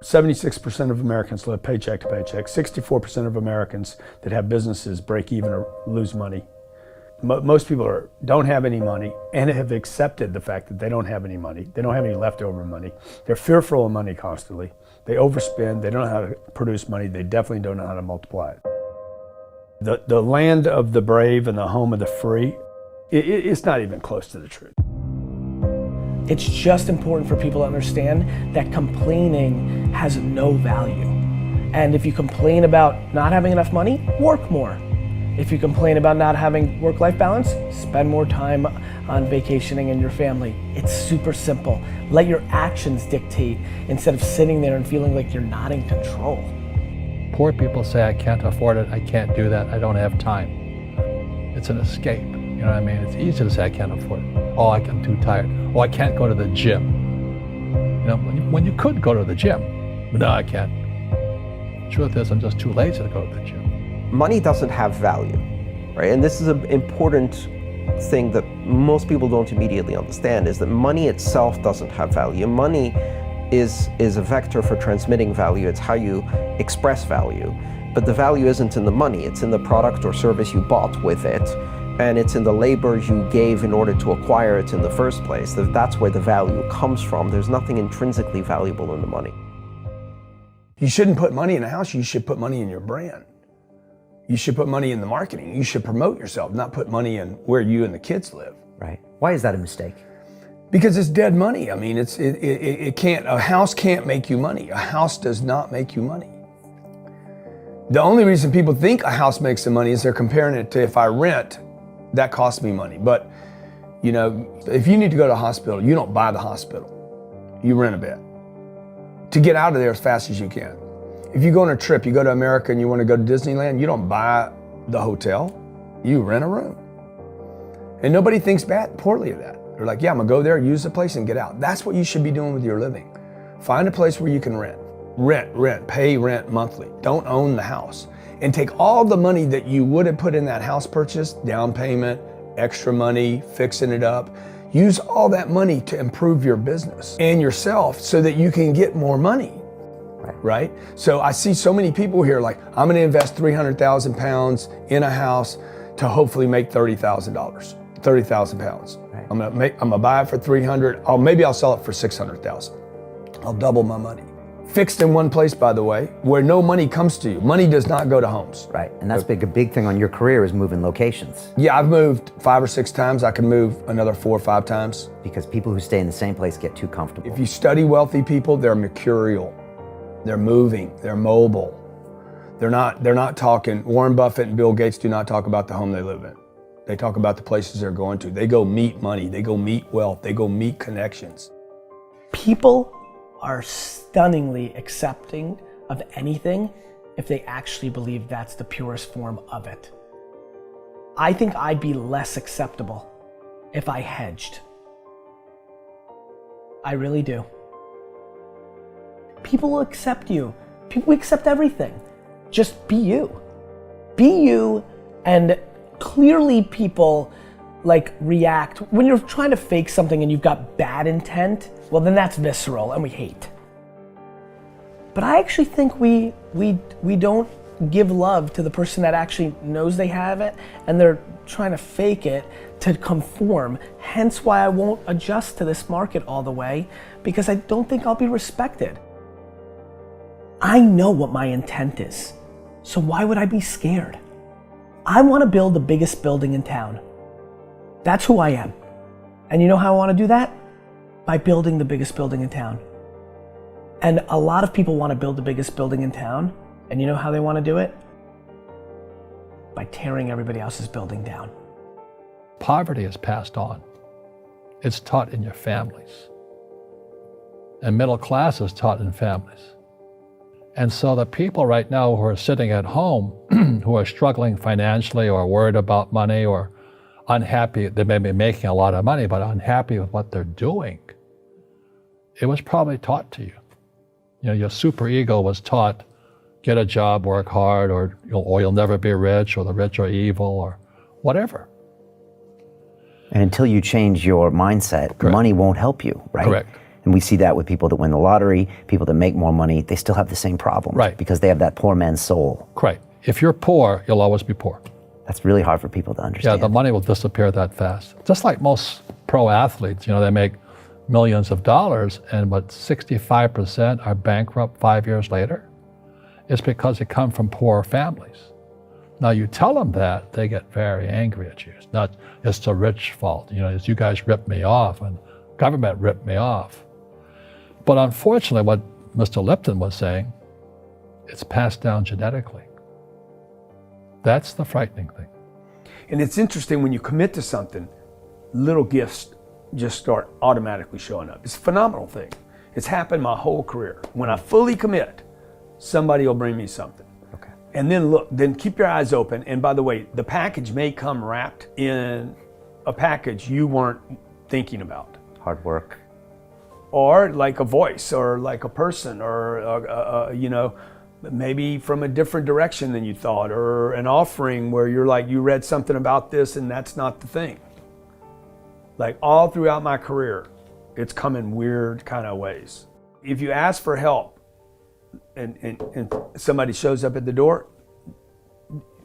76% of Americans live paycheck to paycheck. 64% of Americans that have businesses break even or lose money. Most people don't have any money and have accepted the fact that they don't have any money. They don't have any leftover money. They're fearful of money constantly. They overspend. They don't know how to produce money. They definitely don't know how to multiply it. The land of the brave and the home of the free, it's not even close to the truth. It's just important for people to understand that complaining has no value. And if you complain about not having enough money, work more. If you complain about not having work-life balance, spend more time on vacationing and your family. It's super simple. Let your actions dictate instead of sitting there and feeling like you're not in control. Poor people say, I can't afford it, I can't do that, I don't have time. It's an escape, you know what I mean? It's easy to say I can't afford it. Oh, I'm too tired. Oh, I can't go to the gym. You know, when you could go to the gym, but no, I can't. Truth is, I'm just too lazy to go to the gym. Money doesn't have value, right? And this is an important thing that most people don't immediately understand, is that money itself doesn't have value. Money is a vector for transmitting value. It's how you express value. But the value isn't in the money, it's in the product or service you bought with it, and it's in the labor you gave in order to acquire it in the first place. That's where the value comes from. There's nothing intrinsically valuable in the money. You shouldn't put money in a house, you should put money in your brand. You should put money in the marketing. You should promote yourself, not put money in where you and the kids live. Right. Why is that a mistake? Because it's dead money. I mean, it can't, a house can't make you money. A house does not make you money. The only reason people think a house makes them money is they're comparing it to, if I rent, that costs me money. But, you know, if you need to go to a hospital, you don't buy the hospital. You rent a bed to get out of there as fast as you can. If you go on a trip, you go to America and you want to go to Disneyland, you don't buy the hotel, you rent a room. And nobody thinks poorly of that. They're like, yeah, I'm gonna go there, use the place and get out. That's what you should be doing with your living. Find a place where you can rent, pay rent monthly. Don't own the house. And take all the money that you would have put in that house purchase, down payment, extra money, fixing it up, use all that money to improve your business and yourself so that you can get more money. Right? So I see so many people here like, I'm gonna invest 300,000 pounds in a house to hopefully make $30,000, 30,000 pounds. Right. I'm gonna buy it for 300, maybe I'll sell it for 600,000. I'll double my money. Fixed in one place, by the way, where no money comes to you. Money does not go to homes. Right, and that's a big thing on your career is moving locations. Yeah, I've moved 5 or 6 times. I can move another 4 or 5 times. Because people who stay in the same place get too comfortable. If you study wealthy people, they're mercurial. They're moving, they're mobile. They're not talking, Warren Buffett and Bill Gates do not talk about the home they live in. They talk about the places they're going to. They go meet money, they go meet wealth, they go meet connections. People are stunningly accepting of anything if they actually believe that's the purest form of it. I think I'd be less acceptable if I hedged. I really do. People will accept you. People accept everything. Just be you. Be you, and clearly people like react. When you're trying to fake something and you've got bad intent, well then that's visceral and we hate. But I actually think we don't give love to the person that actually knows they have it and they're trying to fake it to conform. Hence why I won't adjust to this market all the way, because I don't think I'll be respected. I know what my intent is, so why would I be scared? I want to build the biggest building in town. That's who I am. And you know how I want to do that? By building the biggest building in town. And a lot of people want to build the biggest building in town, and you know how they want to do it? By tearing everybody else's building down. Poverty is passed on. It's taught in your families. And middle class is taught in families. And so the people right now who are sitting at home, who are struggling financially or worried about money or unhappy, they may be making a lot of money, but unhappy with what they're doing, it was probably taught to you. You know, your superego was taught, get a job, work hard, or you'll never be rich, or the rich are evil, or whatever. And until you change your mindset, Correct. Money won't help you, right? Correct. And we see that with people that win the lottery, people that make more money, they still have the same problems. Right. Because they have that poor man's soul. Right. If you're poor, you'll always be poor. That's really hard for people to Yeah, understand. the money will disappear that fast. Just like most pro athletes, they make millions of dollars, and 65% are bankrupt 5 years later. It's because they come from poor families. Now you tell them that, they get very angry at you. It's not, it's the rich fault. It's you guys ripped me off and government ripped me off. But unfortunately, what Mr. Lipton was saying, it's passed down genetically. That's the frightening thing. And it's interesting when you commit to something, little gifts just start automatically showing up. It's a phenomenal thing. It's happened my whole career. When I fully commit, somebody will bring me something. Okay. And then keep your eyes open. And by the way, the package may come wrapped in a package you weren't thinking about. Hard work. Or like a voice, or like a person, or maybe from a different direction than you thought, or an offering where you're like, you read something about this and that's not the thing. Like all throughout my career, it's come in weird kind of ways. If you ask for help and somebody shows up at the door,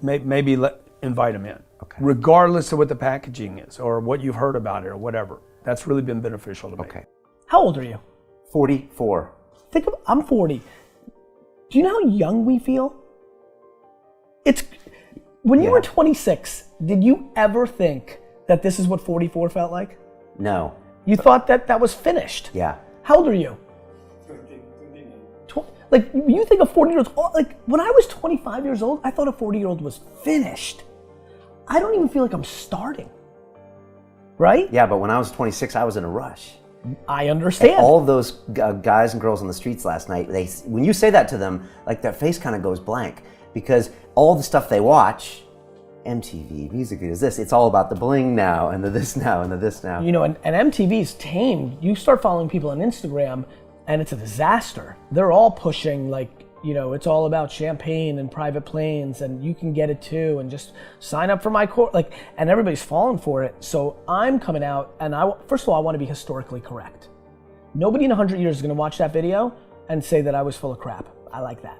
maybe invite them in. Okay. Regardless of what the packaging is or what you've heard about it or whatever. That's really been beneficial to me. Okay. How old are you? 44. I'm 40. Do you know how young we feel? When you were 26, did you ever think that this is what 44 felt like? No. You thought that was finished? Yeah. How old are you? 13. Like, you think a 40-year-old, like, when I was 25 years old, I thought a 40-year-old was finished. I don't even feel like I'm starting. Right? Yeah, but when I was 26, I was in a rush. I understand. And all of those guys and girls on the streets last night, when you say that to them, like their face kind of goes blank, because all the stuff they watch, MTV, music videos, it's all about the bling now and the this now and the this now. And MTV's tamed. You start following people on Instagram and it's a disaster. They're all pushing it's all about champagne and private planes and you can get it too and just sign up for my course. And everybody's falling for it. So I'm coming out and first of all, I want to be historically correct. Nobody in 100 years is going to watch that video and say that I was full of crap. I like that.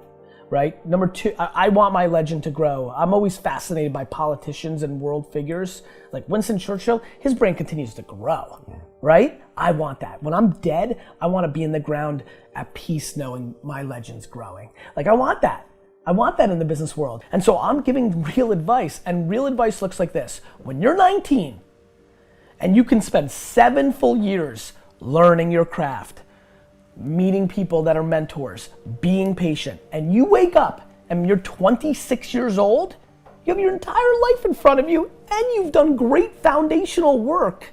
Right? Number two, I want my legend to grow. I'm always fascinated by politicians and world figures. Like Winston Churchill, his brain continues to grow, right? I want that. When I'm dead, I want to be in the ground at peace knowing my legend's growing. I want that. I want that in the business world. And so I'm giving real advice, and real advice looks like this. When you're 19 and you can spend 7 full years learning your craft, meeting people that are mentors, being patient, and you wake up and you're 26 years old, you have your entire life in front of you and you've done great foundational work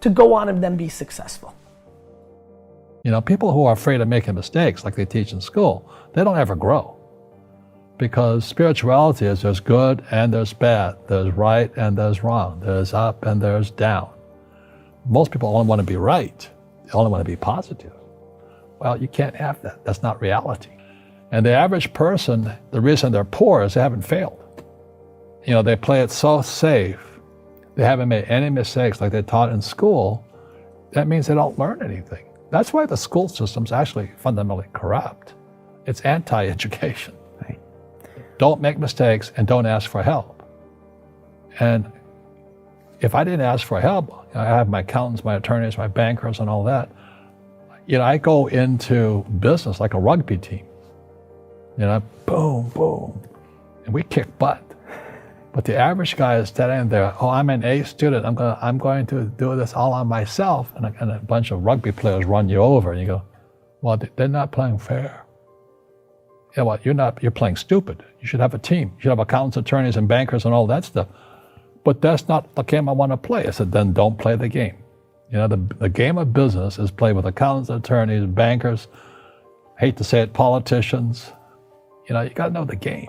to go on and then be successful. People who are afraid of making mistakes, like they teach in school, they don't ever grow. Because spirituality is there's good and there's bad, there's right and there's wrong, there's up and there's down. Most people only want to be right, they only want to be positive. Well, you can't have that. That's not reality. And the average person, the reason they're poor is they haven't failed. They play it so safe. They haven't made any mistakes like they taught in school. That means they don't learn anything. That's why the school system's actually fundamentally corrupt. It's anti-education. Right. Don't make mistakes and don't ask for help. And if I didn't ask for help, I have my accountants, my attorneys, my bankers, and all that. I go into business like a rugby team. Boom, boom, and we kick butt. But the average guy is standing there, I'm an A student, I'm going to do this all on myself, and a bunch of rugby players run you over, and you go, well, they're not playing fair. You're playing stupid. You should have a team. You should have accountants, attorneys, and bankers, and all that stuff. But that's not the game I want to play. I said, then don't play the game. The game of business is played with accountants, attorneys, bankers, hate to say it, politicians. You got to know the game.